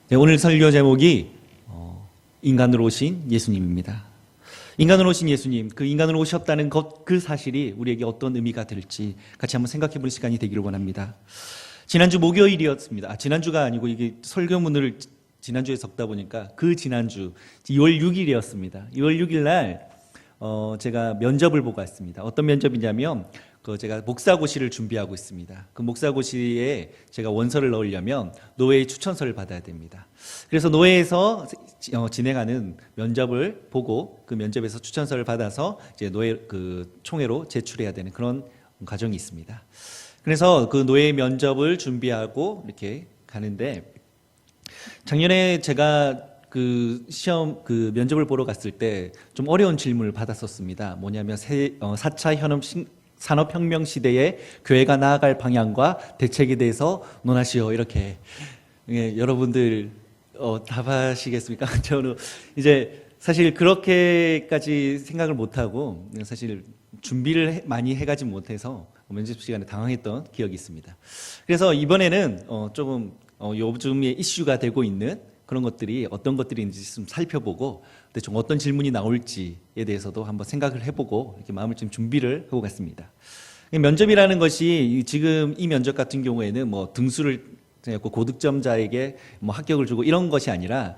네, 오늘 설교 제목이 인간으로 오신 예수님입니다. 인간으로 오신 예수님, 그 인간으로 오셨다는 것, 그 사실이 우리에게 어떤 의미가 될지 같이 한번 생각해 보는 시간이 되기를 원합니다. 지난주 목요일이었습니다. 지난주가 아니고 이게 설교문을 지난주에 적다 보니까 그 지난주 2월 6일이었습니다. 2월 6일 날 제가 면접을 보고 왔습니다. 어떤 면접이냐면 제가 목사고시를 준비하고 있습니다. 그 목사고시에 제가 원서를 넣으려면 노회의 추천서를 받아야 됩니다. 그래서 노회에서 진행하는 면접을 보고 그 면접에서 추천서를 받아서 이제 노회 그 총회로 제출해야 되는 그런 과정이 있습니다. 그래서 그 노회 면접을 준비하고 이렇게 가는데, 작년에 제가 그 시험 그 면접을 보러 갔을 때 좀 어려운 질문을 받았었습니다. 뭐냐면 4차 산업혁명 시대에 교회가 나아갈 방향과 대책에 대해서 논하시오, 이렇게. 여러분들 답하시겠습니까? 저는 이제 사실 그렇게까지 생각을 못하고 사실 준비를 많이 해가지 못해서 면접 시간에 당황했던 기억이 있습니다. 그래서 이번에는 조금 요즘에 이슈가 되고 있는 그런 것들이 어떤 것들인지 좀 살펴보고, 좀 어떤 질문이 나올지에 대해서도 한번 생각을 해보고 이렇게 마음을 좀 준비를 하고 갔습니다. 면접이라는 것이 지금 이 면접 같은 경우에는 뭐 등수를 고득점자에게 뭐 합격을 주고 이런 것이 아니라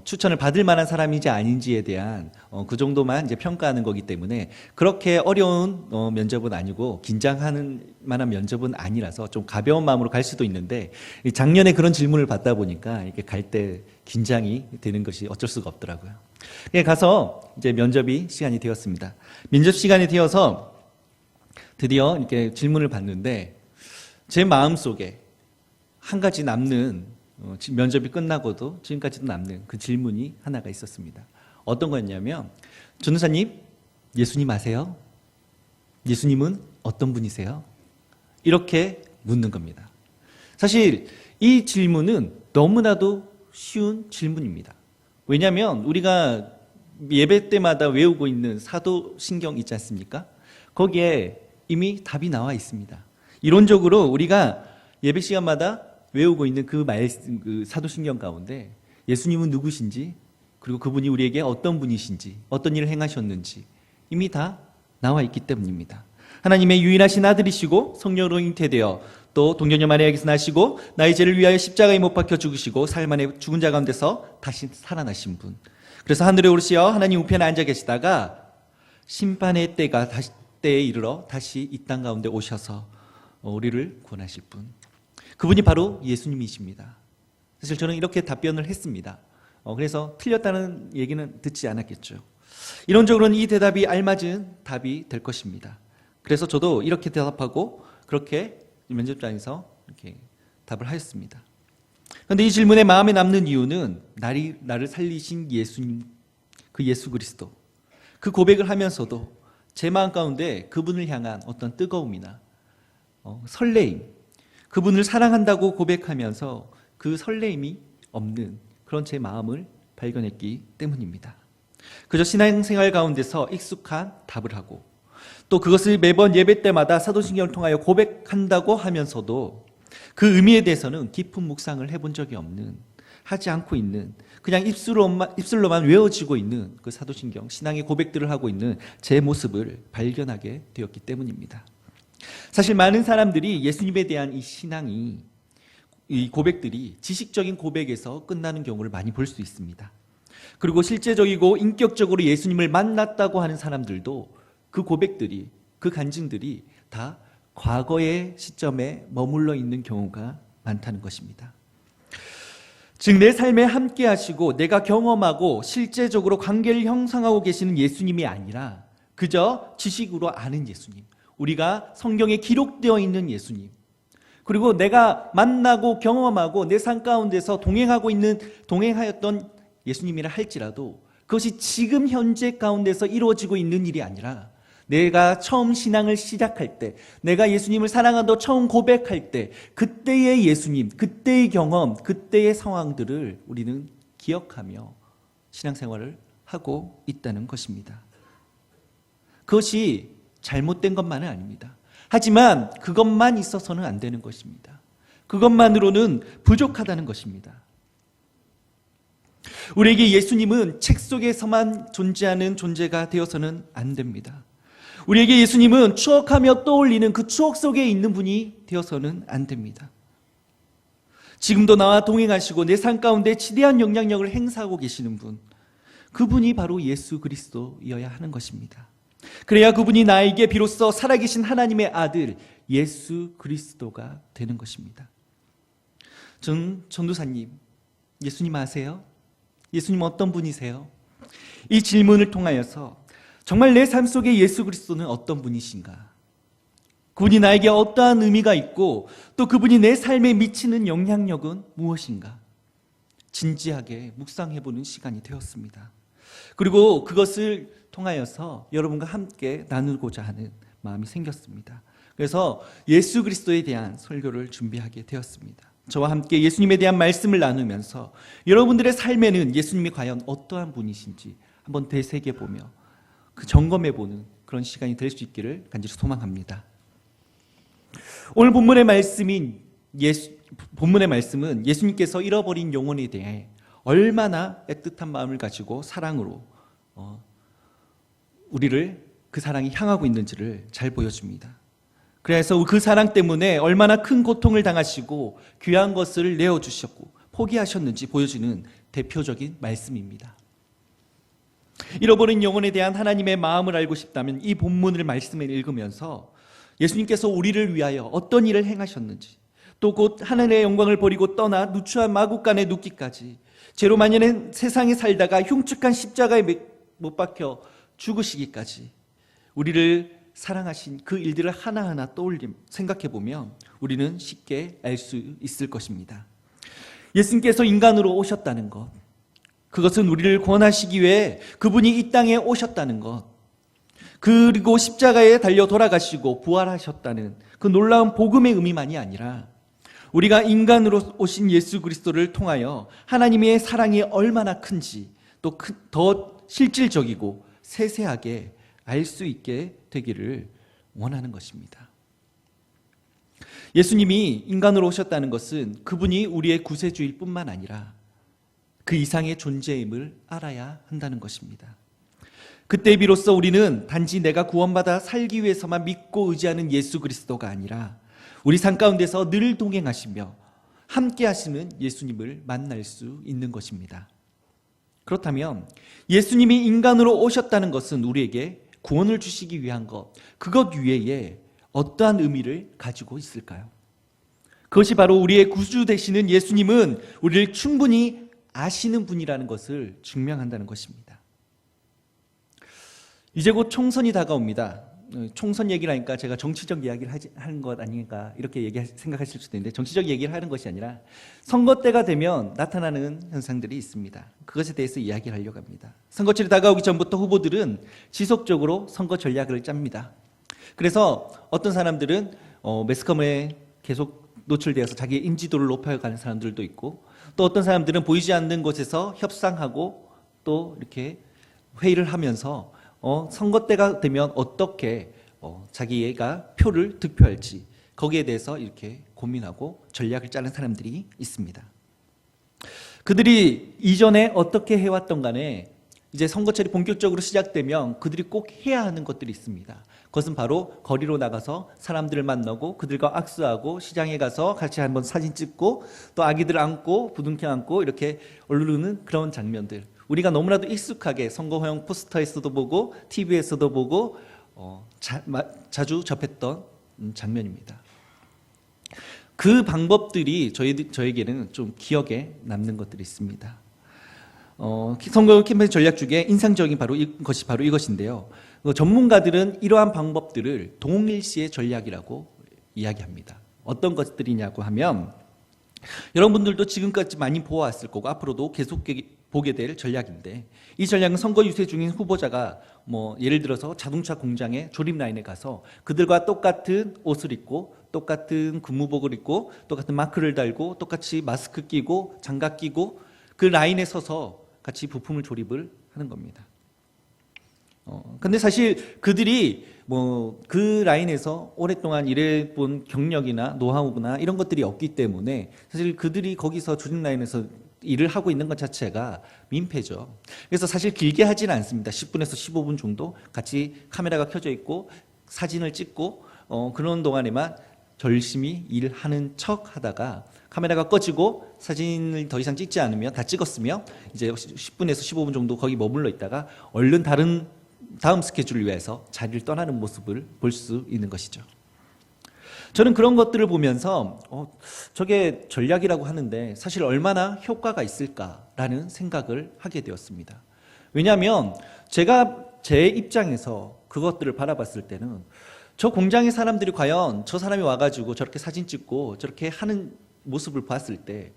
추천을 받을 만한 사람인지 아닌지에 대한 그 정도만 이제 평가하는 거기 때문에 그렇게 어려운 면접은 아니고 긴장하는 만한 면접은 아니라서 좀 가벼운 마음으로 갈 수도 있는데, 작년에 그런 질문을 받다 보니까 이렇게 갈 때 긴장이 되는 것이 어쩔 수가 없더라고요. 가서 이제 면접이 시간이 되었습니다. 면접 시간이 되어서 드디어 이렇게 질문을 받는데, 제 마음속에 한 가지 남는, 면접이 끝나고도 지금까지도 남는 그 질문이 하나가 있었습니다. 어떤 거였냐면, 전도사님, 예수님 아세요? 예수님은 어떤 분이세요? 이렇게 묻는 겁니다. 사실 이 질문은 너무나도 쉬운 질문입니다. 왜냐하면 우리가 예배 때마다 외우고 있는 사도신경 있지 않습니까? 거기에 이미 답이 나와 있습니다. 이론적으로 우리가 예배 시간마다 외우고 있는 그 사도신경 가운데 예수님은 누구신지, 그리고 그분이 우리에게 어떤 분이신지, 어떤 일을 행하셨는지 이미 다 나와 있기 때문입니다. 하나님의 유일하신 아들이시고 성령으로 잉태되어 또 동정녀 마리아에게서 나시고 나의 죄를 위하여 십자가에 못 박혀 죽으시고 사흘 만에 죽은 자 가운데서 다시 살아나신 분, 그래서 하늘에 오르시어 하나님 우편에 앉아 계시다가 심판의 때에 이르러 다시 이 땅 가운데 오셔서 우리를 구원하실 분, 그분이 바로 예수님이십니다. 사실 저는 이렇게 답변을 했습니다. 그래서 틀렸다는 얘기는 듣지 않았겠죠. 이론적으로는 이 대답이 알맞은 답이 될 것입니다. 그래서 저도 이렇게 대답하고 그렇게 면접장에서 이렇게 답을 하였습니다. 그런데 이 질문에 마음에 남는 이유는 나를 살리신 예수님, 그 예수 그리스도, 그 고백을 하면서도 제 마음 가운데 그분을 향한 어떤 뜨거움이나 설레임, 그분을 사랑한다고 고백하면서 그 설레임이 없는 그런 제 마음을 발견했기 때문입니다. 그저 신앙생활 가운데서 익숙한 답을 하고 또 그것을 매번 예배 때마다 사도신경을 통하여 고백한다고 하면서도 그 의미에 대해서는 깊은 묵상을 해본 적이 없는, 하지 않고 있는, 그냥 입술로만 외워지고 있는 그 사도신경, 신앙의 고백들을 하고 있는 제 모습을 발견하게 되었기 때문입니다. 사실 많은 사람들이 예수님에 대한 이 고백들이 지식적인 고백에서 끝나는 경우를 많이 볼 수 있습니다. 그리고 실제적이고 인격적으로 예수님을 만났다고 하는 사람들도 그 고백들이, 그 간증들이 다 과거의 시점에 머물러 있는 경우가 많다는 것입니다. 즉 내 삶에 함께 하시고 내가 경험하고 실제적으로 관계를 형성하고 계시는 예수님이 아니라 그저 지식으로 아는 예수님, 우리가 성경에 기록되어 있는 예수님, 그리고 내가 만나고 경험하고 내 삶 가운데서 동행하였던 예수님이라 할지라도 그것이 지금 현재 가운데서 이루어지고 있는 일이 아니라 내가 처음 신앙을 시작할 때, 내가 예수님을 사랑한다고 처음 고백할 때 그때의 예수님, 그때의 경험, 그때의 상황들을 우리는 기억하며 신앙생활을 하고 있다는 것입니다. 그것이 잘못된 것만은 아닙니다. 하지만 그것만 있어서는 안 되는 것입니다. 그것만으로는 부족하다는 것입니다. 우리에게 예수님은 책 속에서만 존재하는 존재가 되어서는 안 됩니다. 우리에게 예수님은 추억하며 떠올리는 그 추억 속에 있는 분이 되어서는 안 됩니다. 지금도 나와 동행하시고 내 삶 가운데 지대한 영향력을 행사하고 계시는 분, 그분이 바로 예수 그리스도여야 하는 것입니다. 그래야 그분이 나에게 비로소 살아계신 하나님의 아들 예수 그리스도가 되는 것입니다. 전도사님, 예수님 아세요? 예수님 어떤 분이세요? 이 질문을 통하여서 정말 내 삶 속에 예수 그리스도는 어떤 분이신가? 그분이 나에게 어떠한 의미가 있고 또 그분이 내 삶에 미치는 영향력은 무엇인가? 진지하게 묵상해보는 시간이 되었습니다. 그리고 그것을 통하여서 여러분과 함께 나누고자 하는 마음이 생겼습니다. 그래서 예수 그리스도에 대한 설교를 준비하게 되었습니다. 저와 함께 예수님에 대한 말씀을 나누면서 여러분들의 삶에는 예수님이 과연 어떠한 분이신지 한번 되새겨보며 그 점검해보는 그런 시간이 될 수 있기를 간절히 소망합니다. 오늘 본문의 말씀은 예수님께서 잃어버린 영혼에 대해 얼마나 애틋한 마음을 가지고 사랑으로 우리를 그 사랑이 향하고 있는지를 잘 보여줍니다. 그래서 그 사랑 때문에 얼마나 큰 고통을 당하시고 귀한 것을 내어주셨고 포기하셨는지 보여주는 대표적인 말씀입니다. 잃어버린 영혼에 대한 하나님의 마음을 알고 싶다면 이 본문을 말씀을 읽으면서 예수님께서 우리를 위하여 어떤 일을 행하셨는지, 또 곧 하늘의 영광을 버리고 떠나 누추한 마구간에 눕기까지 죄로 만연한 세상에 살다가 흉측한 십자가에 못 박혀 죽으시기까지 우리를 사랑하신 그 일들을 하나하나 생각해보면 우리는 쉽게 알 수 있을 것입니다. 예수님께서 인간으로 오셨다는 것, 그것은 우리를 구원하시기 위해 그분이 이 땅에 오셨다는 것, 그리고 십자가에 달려 돌아가시고 부활하셨다는 그 놀라운 복음의 의미만이 아니라 우리가 인간으로 오신 예수 그리스도를 통하여 하나님의 사랑이 얼마나 큰지 또 더 실질적이고 세세하게 알 수 있게 되기를 원하는 것입니다. 예수님이 인간으로 오셨다는 것은 그분이 우리의 구세주일 뿐만 아니라 그 이상의 존재임을 알아야 한다는 것입니다. 그때 비로소 우리는 단지 내가 구원받아 살기 위해서만 믿고 의지하는 예수 그리스도가 아니라 우리 삶 가운데서 늘 동행하시며 함께 하시는 예수님을 만날 수 있는 것입니다. 그렇다면 예수님이 인간으로 오셨다는 것은 우리에게 구원을 주시기 위한 것, 그것 외에 어떠한 의미를 가지고 있을까요? 그것이 바로 우리의 구주 되시는 예수님은 우리를 충분히 아시는 분이라는 것을 증명한다는 것입니다. 이제 곧 총선이 다가옵니다. 총선 얘기를 하니까 제가 정치적 이야기를 하는 것 아닌가 이렇게 생각하실 수도 있는데, 정치적 얘기를 하는 것이 아니라 선거 때가 되면 나타나는 현상들이 있습니다. 그것에 대해서 이야기를 하려고 합니다. 선거철이 다가오기 전부터 후보들은 지속적으로 선거 전략을 짭니다. 그래서 어떤 사람들은 매스컴에 계속 노출되어서 자기의 인지도를 높여가는 사람들도 있고, 또 어떤 사람들은 보이지 않는 곳에서 협상하고 또 이렇게 회의를 하면서 선거 때가 되면 어떻게 자기가 표를 득표할지 거기에 대해서 이렇게 고민하고 전략을 짜는 사람들이 있습니다. 그들이 이전에 어떻게 해왔던 간에 이제 선거철이 본격적으로 시작되면 그들이 꼭 해야 하는 것들이 있습니다. 그것은 바로 거리로 나가서 사람들을 만나고 그들과 악수하고 시장에 가서 같이 한번 사진 찍고 또 아기들 안고 부둥켜 안고 이렇게 오르는 그런 장면들, 우리가 너무나도 익숙하게 선거용 포스터에서도 보고 TV에서도 보고 자주 접했던 장면입니다. 그 방법들이 저에게는 좀 기억에 남는 것들이 있습니다. 선거 캠페인 전략 중에 인상적인 것이 바로 이것인데요. 전문가들은 이러한 방법들을 동일시의 전략이라고 이야기합니다. 어떤 것들이냐고 하면 여러분들도 지금까지 많이 보아왔을 거고 앞으로도 계속 보게 될 전략인데, 이 전략은 선거 유세 중인 후보자가 예를 들어서 자동차 공장의 조립 라인에 가서 그들과 똑같은 옷을 입고 똑같은 근무복을 입고 똑같은 마크를 달고 똑같이 마스크 끼고 장갑 끼고 그 라인에 서서 같이 부품을 조립을 하는 겁니다. 근데 사실 그들이 그 라인에서 오랫동안 일해본 경력이나 노하우나 이런 것들이 없기 때문에 사실 그들이 거기서 조립 라인에서 일을 하고 있는 것 자체가 민폐죠. 그래서 사실 길게 하지는 않습니다. 10분에서 15분 정도 같이 카메라가 켜져 있고 사진을 찍고 그런 동안에만 열심히 일하는 척 하다가 카메라가 꺼지고 사진을 더 이상 찍지 않으면 다 찍었으면 이제 10분에서 15분 정도 거기 머물러 있다가 얼른 다음 스케줄을 위해서 자리를 떠나는 모습을 볼 수 있는 것이죠. 저는 그런 것들을 보면서 저게 전략이라고 하는데 사실 얼마나 효과가 있을까라는 생각을 하게 되었습니다. 왜냐하면 제가 제 입장에서 그것들을 바라봤을 때는 저 공장의 사람들이 과연 저 사람이 와가지고 저렇게 사진 찍고 저렇게 하는 모습을 봤을 때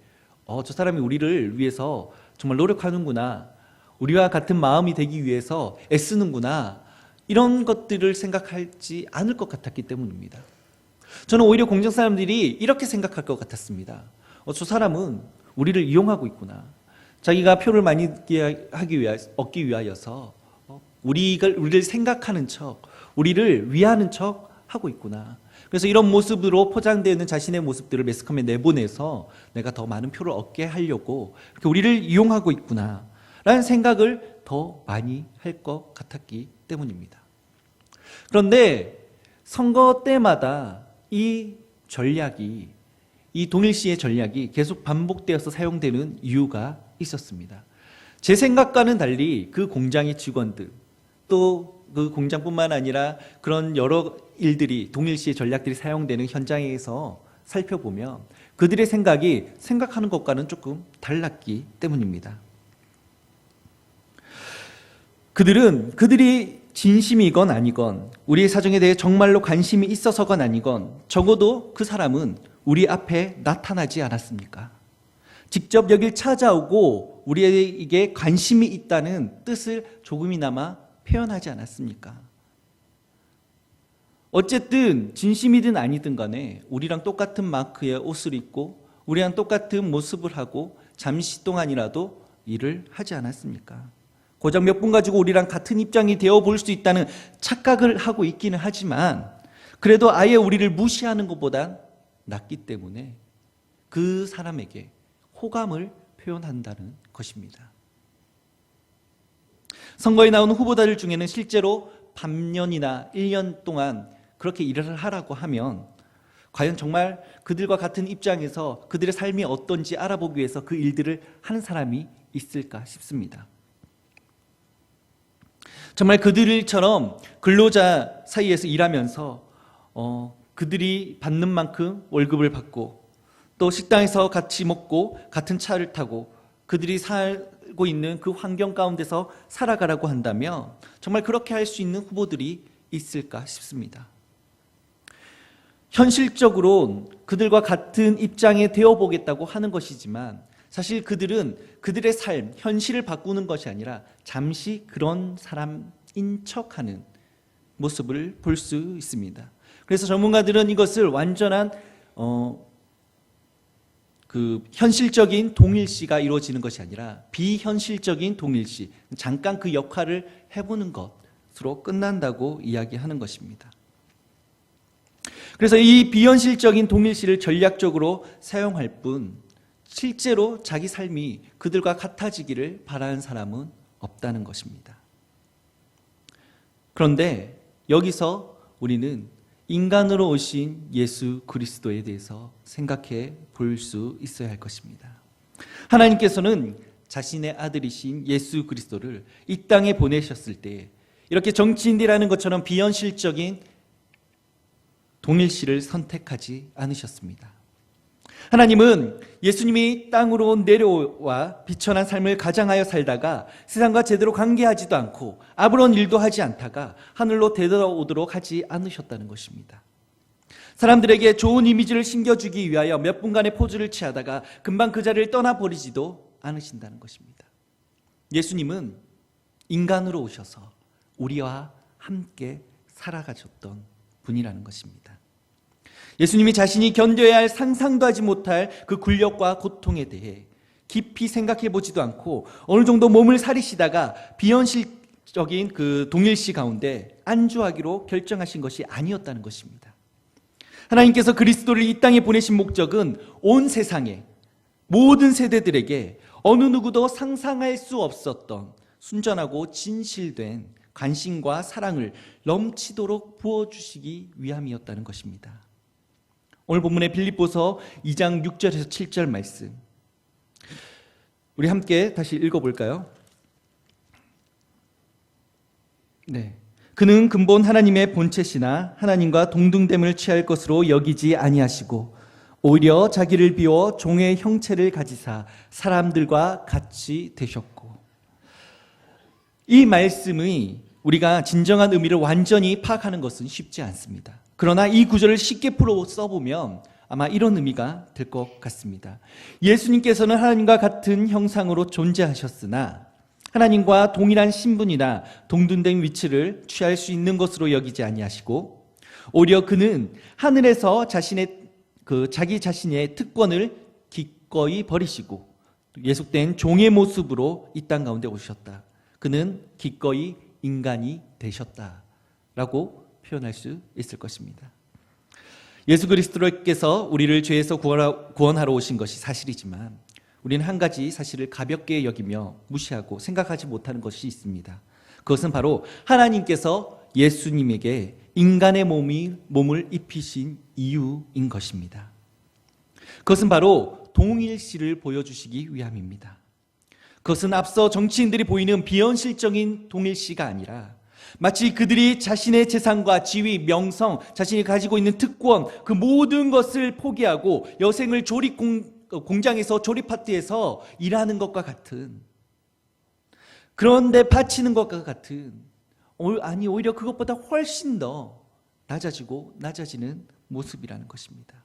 저 사람이 우리를 위해서 정말 노력하는구나, 우리와 같은 마음이 되기 위해서 애쓰는구나, 이런 것들을 생각하지 않을 것 같았기 때문입니다. 저는 오히려 공장 사람들이 이렇게 생각할 것 같았습니다. 저 사람은 우리를 이용하고 있구나. 자기가 표를 많이 얻기 위하여서 우리를 생각하는 척, 우리를 위하는 척 하고 있구나. 그래서 이런 모습으로 포장되어 있는 자신의 모습들을 매스컴에 내보내서 내가 더 많은 표를 얻게 하려고 이렇게 우리를 이용하고 있구나 라는 생각을 더 많이 할 것 같았기 때문입니다. 그런데 선거 때마다 이 동일시의 전략이 계속 반복되어서 사용되는 이유가 있었습니다. 제 생각과는 달리 그 공장의 직원들, 또 그 공장뿐만 아니라 그런 여러 일들이, 동일시의 전략들이 사용되는 현장에서 살펴보면 그들의 생각이 생각하는 것과는 조금 달랐기 때문입니다. 그들이 진심이건 아니건, 우리의 사정에 대해 정말로 관심이 있어서건 아니건, 적어도 그 사람은 우리 앞에 나타나지 않았습니까? 직접 여길 찾아오고 우리에게 관심이 있다는 뜻을 조금이나마 표현하지 않았습니까? 어쨌든 진심이든 아니든 간에 우리랑 똑같은 마크의 옷을 입고 우리랑 똑같은 모습을 하고 잠시 동안이라도 일을 하지 않았습니까? 고작 몇 분 가지고 우리랑 같은 입장이 되어 볼 수 있다는 착각을 하고 있기는 하지만 그래도 아예 우리를 무시하는 것보단 낫기 때문에 그 사람에게 호감을 표현한다는 것입니다. 선거에 나오는 후보자들 중에는 실제로 반년이나 1년 동안 그렇게 일을 하라고 하면 과연 정말 그들과 같은 입장에서 그들의 삶이 어떤지 알아보기 위해서 그 일들을 하는 사람이 있을까 싶습니다. 정말 그들처럼 근로자 사이에서 일하면서 그들이 받는 만큼 월급을 받고 또 식당에서 같이 먹고 같은 차를 타고 그들이 살고 있는 그 환경 가운데서 살아가라고 한다면 정말 그렇게 할 수 있는 후보들이 있을까 싶습니다. 현실적으로 그들과 같은 입장에 되어보겠다고 하는 것이지만 사실 그들은 그들의 삶, 현실을 바꾸는 것이 아니라 잠시 그런 사람인 척하는 모습을 볼 수 있습니다. 그래서 전문가들은 이것을 완전한 현실적인 동일시가 이루어지는 것이 아니라 비현실적인 동일시, 잠깐 그 역할을 해보는 것으로 끝난다고 이야기하는 것입니다. 그래서 이 비현실적인 동일시를 전략적으로 사용할 뿐 실제로 자기 삶이 그들과 같아지기를 바라는 사람은 없다는 것입니다. 그런데 여기서 우리는 인간으로 오신 예수 그리스도에 대해서 생각해 볼 수 있어야 할 것입니다. 하나님께서는 자신의 아들이신 예수 그리스도를 이 땅에 보내셨을 때 이렇게 정치인들이라는 것처럼 비현실적인 동일시를 선택하지 않으셨습니다. 하나님은 예수님이 땅으로 내려와 비천한 삶을 가장하여 살다가 세상과 제대로 관계하지도 않고 아무런 일도 하지 않다가 하늘로 되돌아오도록 하지 않으셨다는 것입니다. 사람들에게 좋은 이미지를 심겨주기 위하여 몇 분간의 포즈를 취하다가 금방 그 자리를 떠나버리지도 않으신다는 것입니다. 예수님은 인간으로 오셔서 우리와 함께 살아가셨던 분이라는 것입니다. 예수님이 자신이 견뎌야 할 상상도 하지 못할 그 굴욕과 고통에 대해 깊이 생각해 보지도 않고 어느 정도 몸을 사리시다가 비현실적인 그 동일시 가운데 안주하기로 결정하신 것이 아니었다는 것입니다. 하나님께서 그리스도를 이 땅에 보내신 목적은 온 세상에 모든 세대들에게 어느 누구도 상상할 수 없었던 순전하고 진실된 관심과 사랑을 넘치도록 부어주시기 위함이었다는 것입니다. 오늘 본문의 빌립보서 2장 6절에서 7절 말씀, 우리 함께 다시 읽어볼까요? 네. 그는 근본 하나님의 본체시나 하나님과 동등됨을 취할 것으로 여기지 아니하시고 오히려 자기를 비워 종의 형체를 가지사 사람들과 같이 되셨고. 이 말씀의 우리가 진정한 의미를 완전히 파악하는 것은 쉽지 않습니다. 그러나 이 구절을 쉽게 풀어 써보면 아마 이런 의미가 될 것 같습니다. 예수님께서는 하나님과 같은 형상으로 존재하셨으나 하나님과 동일한 신분이나 동등된 위치를 취할 수 있는 것으로 여기지 아니하시고 오히려 그는 하늘에서 자기 자신의 특권을 기꺼이 버리시고 예속된 종의 모습으로 이 땅 가운데 오셨다. 그는 기꺼이 인간이 되셨다라고 표현할 수 있을 것입니다. 예수 그리스도께서 우리를 죄에서 구원하러 오신 것이 사실이지만 우리는 한 가지 사실을 가볍게 여기며 무시하고 생각하지 못하는 것이 있습니다. 그것은 바로 하나님께서 예수님에게 인간의 몸을 입히신 이유인 것입니다. 그것은 바로 동일시를 보여주시기 위함입니다. 그것은 앞서 정치인들이 보이는 비현실적인 동일시가 아니라 마치 그들이 자신의 재산과 지위, 명성, 자신이 가지고 있는 특권, 그 모든 것을 포기하고 여생을 공장에서 조립 파트에서 일하는 것과 같은, 그런데 바치는 것과 같은, 아니 오히려 그것보다 훨씬 더 낮아지는 모습이라는 것입니다.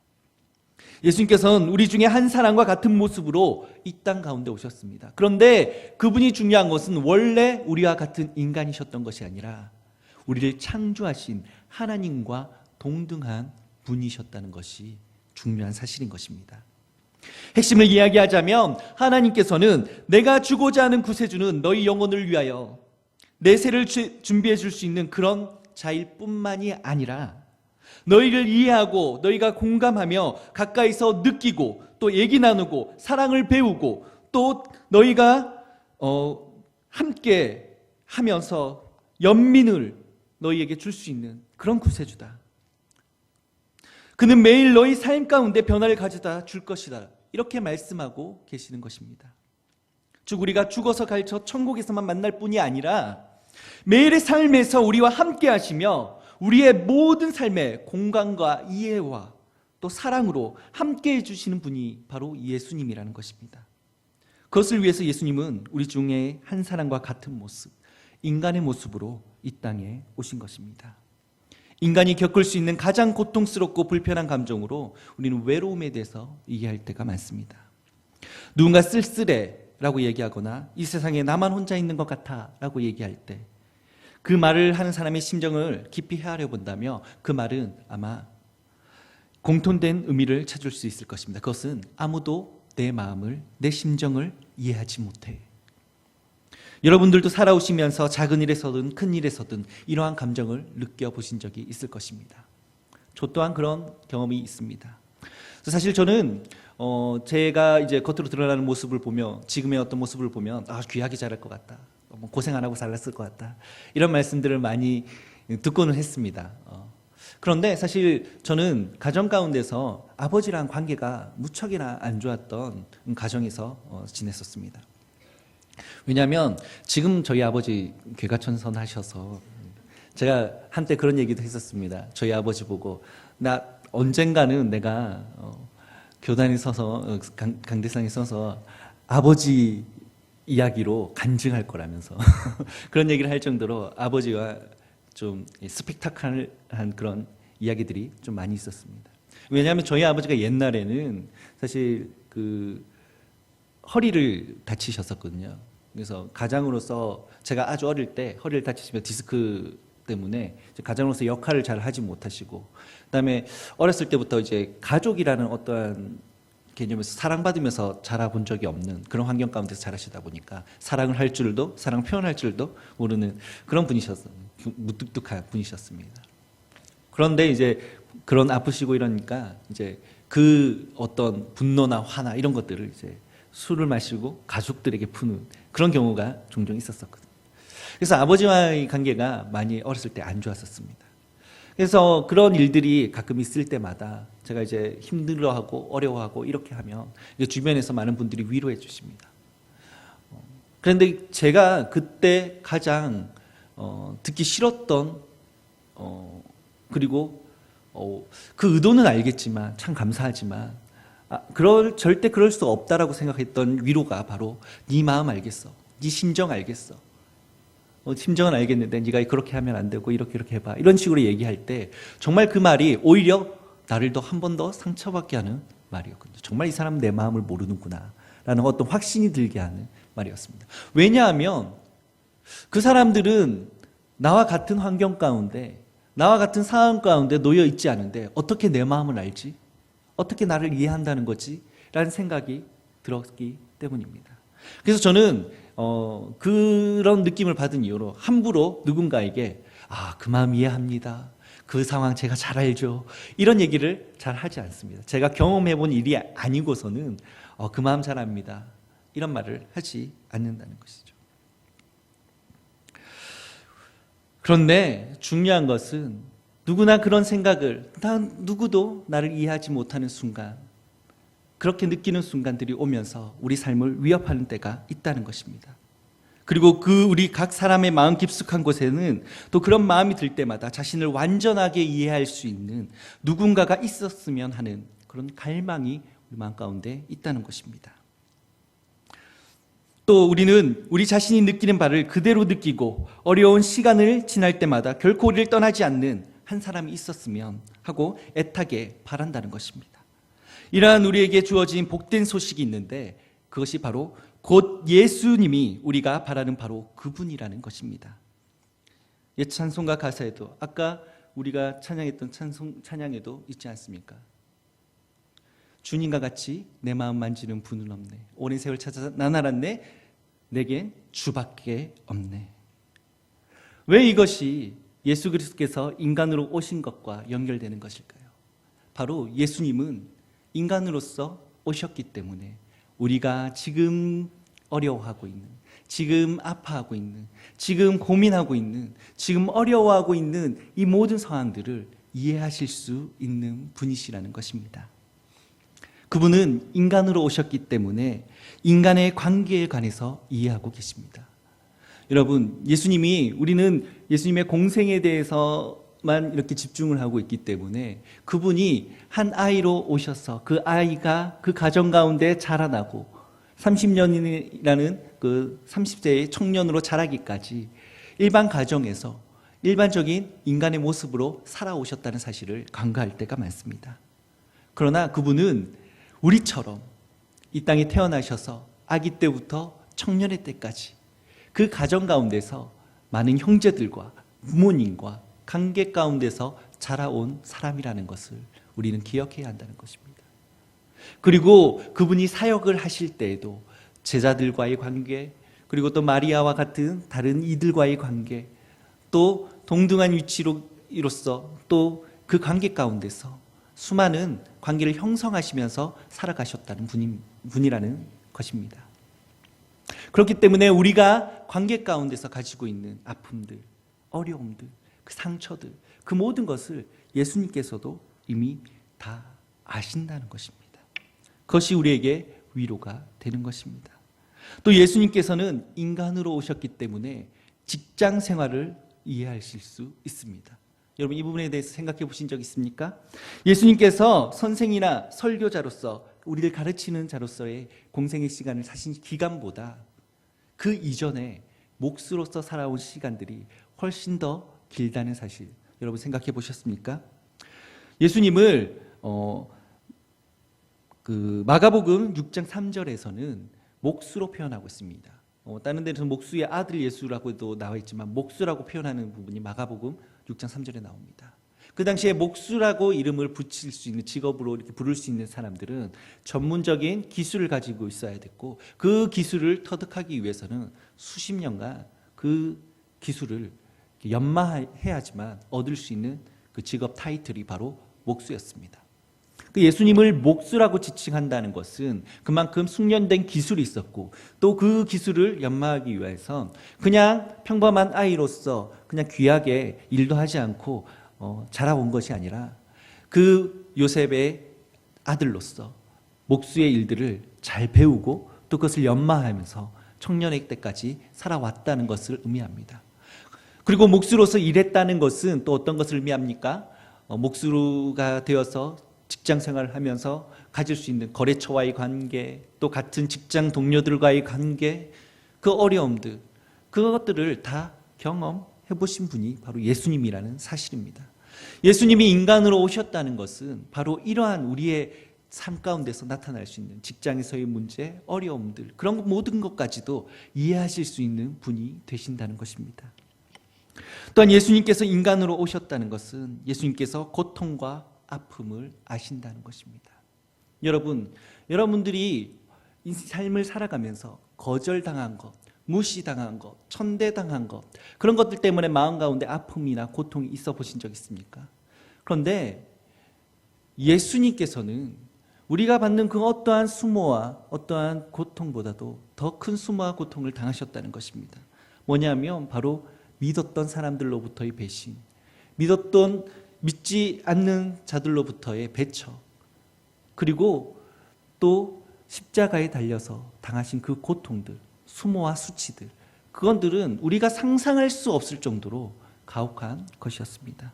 예수님께서는 우리 중에 한 사람과 같은 모습으로 이 땅 가운데 오셨습니다. 그런데 그분이 중요한 것은 원래 우리와 같은 인간이셨던 것이 아니라 우리를 창조하신 하나님과 동등한 분이셨다는 것이 중요한 사실인 것입니다. 핵심을 이야기하자면 하나님께서는 내가 주고자 하는 구세주는 너희 영혼을 위하여 내 세를 준비해 줄 수 있는 그런 자일 뿐만이 아니라 너희를 이해하고 너희가 공감하며 가까이서 느끼고 또 얘기 나누고 사랑을 배우고 또 너희가 함께 하면서 연민을 너희에게 줄 수 있는 그런 구세주다. 그는 매일 너희 삶 가운데 변화를 가져다 줄 것이다. 이렇게 말씀하고 계시는 것입니다. 즉 우리가 죽어서 갈 저 천국에서만 만날 뿐이 아니라 매일의 삶에서 우리와 함께 하시며 우리의 모든 삶에 공감과 이해와 또 사랑으로 함께 해주시는 분이 바로 예수님이라는 것입니다. 그것을 위해서 예수님은 우리 중에 한 사람과 같은 모습, 인간의 모습으로 이 땅에 오신 것입니다. 인간이 겪을 수 있는 가장 고통스럽고 불편한 감정으로 우리는 외로움에 대해서 이해할 때가 많습니다. 누군가 쓸쓸해라고 얘기하거나 이 세상에 나만 혼자 있는 것 같아라고 얘기할 때 그 말을 하는 사람의 심정을 깊이 헤아려 본다며 그 말은 아마 공통된 의미를 찾을 수 있을 것입니다. 그것은 아무도 내 마음을, 내 심정을 이해하지 못해. 여러분들도 살아오시면서 작은 일에서든 큰 일에서든 이러한 감정을 느껴보신 적이 있을 것입니다. 저 또한 그런 경험이 있습니다. 사실 저는 제가 이제 겉으로 드러나는 모습을 보며 지금의 어떤 모습을 보면 귀하게 자랄 것 같다. 고생 안 하고 살았을 것 같다. 이런 말씀들을 많이 듣고는 했습니다. 그런데 사실 저는 가정 가운데서 아버지랑 관계가 무척이나 안 좋았던 가정에서 지냈었습니다. 왜냐하면 지금 저희 아버지 개가천선하셔서 제가 한때 그런 얘기도 했었습니다. 저희 아버지 보고 나 언젠가는 내가 교단에 서서 강대상에 서서 아버지 이야기로 간증할 거라면서 그런 얘기를 할 정도로 아버지와 좀 스펙타클한 그런 이야기들이 좀 많이 있었습니다. 왜냐하면 저희 아버지가 옛날에는 사실 그 허리를 다치셨었거든요. 그래서 가장으로서 제가 아주 어릴 때 허리를 다치시면 디스크 때문에 가장으로서 역할을 잘 하지 못하시고, 그다음에 어렸을 때부터 이제 가족이라는 어떠한 개념에서 사랑받으면서 자라본 적이 없는 그런 환경 가운데서 자라시다 보니까 사랑을 할 줄도, 사랑 표현할 줄도 모르는 그런 분이셨어요. 무뚝뚝한 분이셨습니다. 그런데 이제 그런 아프시고 이러니까 이제 그 어떤 분노나 화나 이런 것들을 이제 술을 마시고 가족들에게 푸는 그런 경우가 종종 있었거든요. 그래서 아버지와의 관계가 많이 어렸을 때 안 좋았었습니다. 그래서 그런 일들이 가끔 있을 때마다 제가 이제 힘들어하고 어려워하고 이렇게 하면 주변에서 많은 분들이 위로해 주십니다. 그런데 제가 그때 가장 듣기 싫었던 그리고 그 의도는 알겠지만 참 감사하지만 절대 그럴 수 없다라고 생각했던 위로가 바로 네 마음 알겠어, 네 심정 알겠어. 심정은 알겠는데 네가 그렇게 하면 안 되고 이렇게 해봐, 이런 식으로 얘기할 때 정말 그 말이 오히려 나를 더 한 번 더 상처받게 하는 말이었거든요. 정말 이 사람 내 마음을 모르는구나 라는 어떤 확신이 들게 하는 말이었습니다. 왜냐하면 그 사람들은 나와 같은 환경 가운데, 나와 같은 상황 가운데 놓여 있지 않은데 어떻게 내 마음을 알지? 어떻게 나를 이해한다는 거지? 라는 생각이 들었기 때문입니다. 그래서 저는 그런 느낌을 받은 이후로 함부로 누군가에게 그 마음 이해합니다, 그 상황 제가 잘 알죠, 이런 얘기를 잘 하지 않습니다. 제가 경험해본 일이 아니고서는 그 마음 잘 압니다, 이런 말을 하지 않는다는 것이죠. 그런데 중요한 것은 누구나 그런 생각을, 누구도 나를 이해하지 못하는 순간, 그렇게 느끼는 순간들이 오면서 우리 삶을 위협하는 때가 있다는 것입니다. 그리고 우리 각 사람의 마음 깊숙한 곳에는 또 그런 마음이 들 때마다 자신을 완전하게 이해할 수 있는 누군가가 있었으면 하는 그런 갈망이 우리 마음 가운데 있다는 것입니다. 또 우리는 우리 자신이 느끼는 바를 그대로 느끼고 어려운 시간을 지날 때마다 결코 우리를 떠나지 않는 한 사람이 있었으면 하고 애타게 바란다는 것입니다. 이러한 우리에게 주어진 복된 소식이 있는데 그것이 바로 곧 예수님이 우리가 바라는 바로 그분이라는 것입니다. 옛 찬송가 가사에도 아까 우리가 찬양했던 찬양에도 있지 않습니까? 주님과 같이 내 마음 만지는 분은 없네. 오랜 세월 찾아서 난 알았네. 내겐 주밖에 없네. 왜 이것이 예수 그리스도께서 인간으로 오신 것과 연결되는 것일까요? 바로 예수님은 인간으로서 오셨기 때문에 우리가 지금 어려워하고 있는, 지금 아파하고 있는, 지금 고민하고 있는, 지금 어려워하고 있는 이 모든 상황들을 이해하실 수 있는 분이시라는 것입니다. 그분은 인간으로 오셨기 때문에 인간의 관계에 관해서 이해하고 계십니다. 여러분, 우리는 예수님의 공생에 대해서만 이렇게 집중을 하고 있기 때문에 그분이 한 아이로 오셔서 그 아이가 그 가정 가운데 자라나고 30년이라는 그 30세의 청년으로 자라기까지 일반 가정에서 일반적인 인간의 모습으로 살아오셨다는 사실을 간과할 때가 많습니다. 그러나 그분은 우리처럼 이 땅에 태어나셔서 아기 때부터 청년의 때까지 그 가정 가운데서 많은 형제들과 부모님과 관계 가운데서 자라온 사람이라는 것을 우리는 기억해야 한다는 것입니다. 그리고 그분이 사역을 하실 때에도 제자들과의 관계, 그리고 또 마리아와 같은 다른 이들과의 관계, 또 동등한 위치로서 또 그 관계 가운데서 수많은 관계를 형성하시면서 살아가셨다는 분이라는 것입니다. 그렇기 때문에 우리가 관계 가운데서 가지고 있는 아픔들, 어려움들, 그 상처들, 그 모든 것을 예수님께서도 이미 다 아신다는 것입니다. 그것이 우리에게 위로가 되는 것입니다. 또 예수님께서는 인간으로 오셨기 때문에 직장 생활을 이해하실 수 있습니다. 여러분, 이 부분에 대해서 생각해 보신 적 있습니까? 예수님께서 선생이나 설교자로서 우리를 가르치는 자로서의 공생의 시간을 사신 기간보다 그 이전에 몫으로서 살아온 시간들이 훨씬 더 길다는 사실, 여러분 생각해 보셨습니까? 예수님을 그 마가복음 6장 3절에서는 몫으로 표현하고 있습니다. 다른 데는 목수의 아들 예수라고도 나와 있지만 목수라고 표현하는 부분이 마가복음 6장 3절에 나옵니다. 그 당시에 목수라고 이름을 붙일 수 있는, 직업으로 이렇게 부를 수 있는 사람들은 전문적인 기술을 가지고 있어야 됐고, 그 기술을 터득하기 위해서는 수십 년간 그 기술을 연마해야지만 얻을 수 있는 그 직업 타이틀이 바로 목수였습니다. 그 예수님을 목수라고 지칭한다는 것은 그만큼 숙련된 기술이 있었고 또 그 기술을 연마하기 위해서 그냥 평범한 아이로서 그냥 귀하게 일도 하지 않고 자라온 것이 아니라 그 요셉의 아들로서 목수의 일들을 잘 배우고 또 그것을 연마하면서 청년의 때까지 살아왔다는 것을 의미합니다. 그리고 목수로서 일했다는 것은 또 어떤 것을 의미합니까? 목수가 되어서 직장 생활을 하면서 가질 수 있는 거래처와의 관계, 또 같은 직장 동료들과의 관계, 그 어려움들, 그것들을 다 경험해 보신 분이 바로 예수님이라는 사실입니다. 예수님이 인간으로 오셨다는 것은 바로 이러한 우리의 삶 가운데서 나타날 수 있는 직장에서의 문제, 어려움들, 그런 모든 것까지도 이해하실 수 있는 분이 되신다는 것입니다. 또한 예수님께서 인간으로 오셨다는 것은 예수님께서 고통과 아픔을 아신다는 것입니다. 여러분들이 이 삶을 살아가면서 거절당한 것, 무시당한 것, 천대당한 것, 그런 것들 때문에 마음 가운데 아픔이나 고통이 있어 보신 적 있습니까? 그런데 예수님께서는 우리가 받는 그 어떠한 수모와 어떠한 고통보다도 더 큰 수모와 고통을 당하셨다는 것입니다. 뭐냐면 바로 믿었던 사람들로부터의 배신, 믿지 않는 자들로부터의 배척, 그리고 또 십자가에 달려서 당하신 그 고통들, 수모와 수치들, 그것들은 우리가 상상할 수 없을 정도로 가혹한 것이었습니다.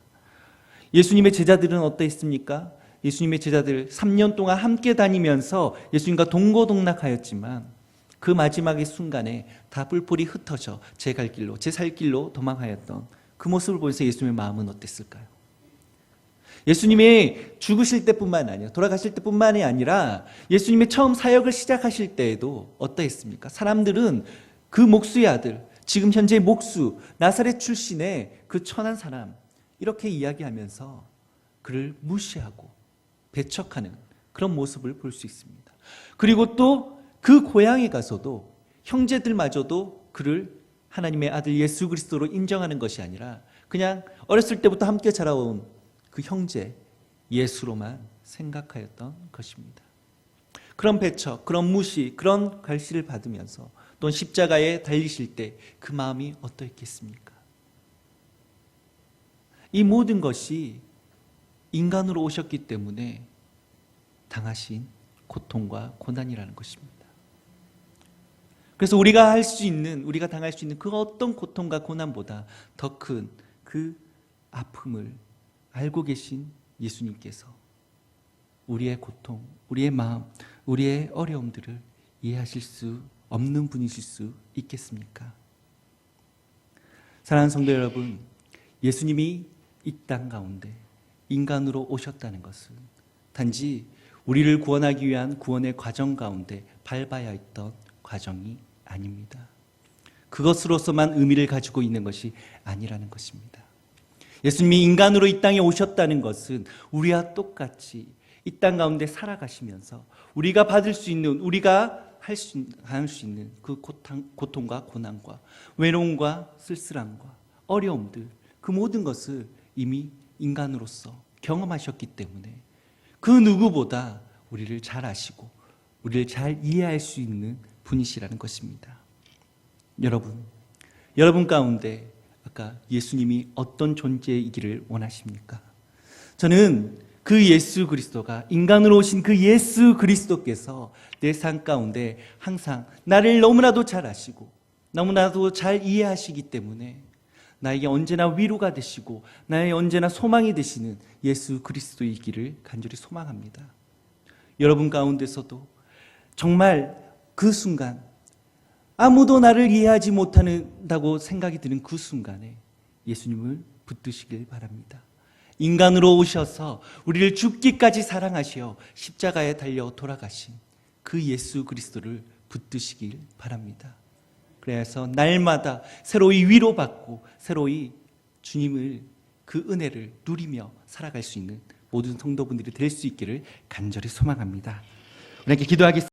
예수님의 제자들은 어떠했습니까? 예수님의 제자들 3년 동안 함께 다니면서 예수님과 동고동락하였지만 그 마지막의 순간에 다 뿔뿔이 흩어져 제 갈 길로, 제 살 길로 도망하였던 그 모습을 보면서 예수님의 마음은 어땠을까요? 예수님이 죽으실 때뿐만 아니라, 돌아가실 때뿐만이 아니라 예수님의 처음 사역을 시작하실 때에도 어떠했습니까? 사람들은 그 목수의 아들, 지금 현재 목수, 나사렛 출신의 그 천한 사람, 이렇게 이야기하면서 그를 무시하고 배척하는 그런 모습을 볼 수 있습니다. 그리고 또 그 고향에 가서도 형제들마저도 그를 하나님의 아들 예수 그리스도로 인정하는 것이 아니라 그냥 어렸을 때부터 함께 자라온 그 형제 예수로만 생각하였던 것입니다. 그런 배척, 그런 무시, 그런 갈시를 받으면서 또 십자가에 달리실 때 그 마음이 어떠했겠습니까? 이 모든 것이 인간으로 오셨기 때문에 당하신 고통과 고난이라는 것입니다. 그래서 우리가 당할 수 있는 그 어떤 고통과 고난보다 더 큰 그 아픔을 알고 계신 예수님께서 우리의 고통, 우리의 마음, 우리의 어려움들을 이해하실 수 없는 분이실 수 있겠습니까? 사랑하는 성도 여러분, 예수님이 이 땅 가운데 인간으로 오셨다는 것은 단지 우리를 구원하기 위한 구원의 과정 가운데 밟아야 했던 과정이 아닙니다. 그것으로서만 의미를 가지고 있는 것이 아니라는 것입니다. 예수님이 인간으로 이 땅에 오셨다는 것은 우리와 똑같이 이 땅 가운데 살아가시면서 우리가 받을 수 있는, 우리가 할 수 있는 그 고통과 고난과 외로움과 쓸쓸함과 어려움들, 그 모든 것을 이미 인간으로서 경험하셨기 때문에 그 누구보다 우리를 잘 아시고 우리를 잘 이해할 수 있는 분이시라는 것입니다. 여러분 가운데 아까 예수님이 어떤 존재이기를 원하십니까? 저는 그 예수 그리스도가, 인간으로 오신 그 예수 그리스도께서 내 삶 가운데 항상 나를 너무나도 잘 아시고 너무나도 잘 이해하시기 때문에 나에게 언제나 위로가 되시고 나에게 언제나 소망이 되시는 예수 그리스도이기를 간절히 소망합니다. 여러분 가운데서도 정말 그 순간 아무도 나를 이해하지 못한다고 생각이 드는 그 순간에 예수님을 붙드시길 바랍니다. 인간으로 오셔서 우리를 죽기까지 사랑하시어 십자가에 달려 돌아가신 그 예수 그리스도를 붙드시길 바랍니다. 그래서 날마다 새로이 위로받고 새로이 주님을, 그 은혜를 누리며 살아갈 수 있는 모든 성도분들이 될 수 있기를 간절히 소망합니다. 우리 함께 기도하겠습니다.